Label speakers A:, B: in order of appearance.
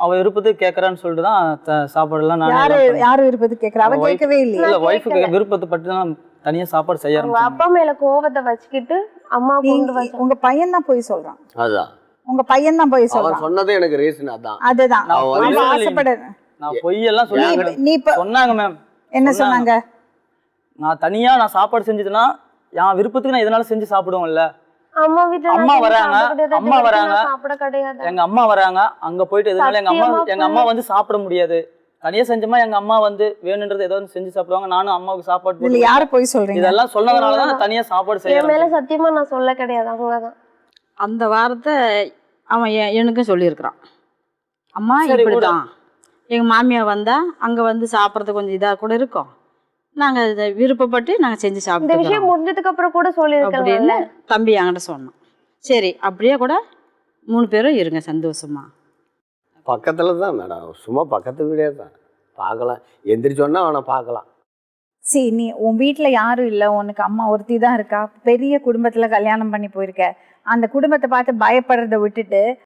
A: அவ விருப்பத்துக்கு கேட்கறான்னு சொல்லிட்டு தான் சாப்பாடுலாம்
B: யாரு விருப்பத்துக்கு கேட்கறா? அவ கேட்கவே இல்லையா?
A: இல்ல ஒய்ஃபுக்கு விருப்பத்தை பட்டு தான் தனியா சாப்பாடு செய்ய
C: உங்க அப்பா மேல கோவத்தை வச்சுக்கிட்டு அம்மா கொண்டு வந்து
B: உங்க பையன் தான் போய் சொல்றான்.
D: அதான்
B: உங்க பையன் தான் போய்
D: அவர்
B: சொல்றான்.
D: சொன்னதே எனக்கு ரீசன் அதான்.
B: அதுதான்
D: அவ
B: அவ ஆசைப்பட.
A: நான் பொய்யெல்லாம் சொல்லி
B: நீ இப்ப
A: சொன்னாங்க மேம்.
B: என்ன சொன்னாங்க?
A: நான் தனியா நான் சாப்பாடு செஞ்சதுன்னா என் விருப்பத்துக்கு நான் எதனால செஞ்சு சாப்பிடுவோம்ல.
C: அம்மா வீட்டுல
A: அம்மா வராங்க, அம்மா வராங்க,
C: சாப்பிட கிடையாது.
A: எங்க அம்மா வராங்க, அங்க போயிட்டு எதனால எங்க அம்மா வந்து சாப்பிட முடியாது. தனியா செஞ்சோமா எங்க அம்மா வந்து வேணுன்றது ஏதாவது செஞ்சு சாப்பிடுவாங்க. நானும் அம்மாவுக்கு சாப்பாடு
B: இல்ல யாரு போய் சொல்றீங்க?
A: இதெல்லாம் சொன்னதுனாலதான் நான் தனியா சாப்பாடு
C: என் மேல
A: செய்யறேன்.
C: சத்தியமா நான் சொல்ல கிடையாது, அவங்கதான்.
E: அந்த வாரத்தை அவன் எனக்கும் சொல்லியிருக்கிறான். அம்மா
A: சரி,
E: இப்படிதான் எங்கள் மாமியார் வந்தால் அங்கே வந்து சாப்பிட்றது கொஞ்சம் இதாக கூட இருக்கும், நாங்கள் இதை விருப்பப்பட்டு நாங்கள் செஞ்சு
C: இந்த
E: சாப்பிட்டு
C: விஷயம் முடிஞ்சதுக்கு அப்புறம் கூட சொல்லியிருக்காங்க.
E: அப்படின்னு தம்பி என்கிட்ட சொன்னான். சரி அப்படியே கூட 3 பேரும் இருங்க சந்தோஷமா.
D: பக்கத்துல தான் மேடம், சும்மா பக்கத்து வீடே தான். பார்க்கலாம், எந்திரிச்சோன்னா அவனை பார்க்கலாம்.
B: சரி, நீ உன் வீட்டுல யாரும் இல்ல, உனக்கு அம்மா ஒருத்தி தான் இருக்கா, பெரிய குடும்பத்துல கல்யாணம் பண்ணி போயிருக்க, அந்த குடும்பத்தை பார்த்து பயப்படுறதை விட்டுட்டு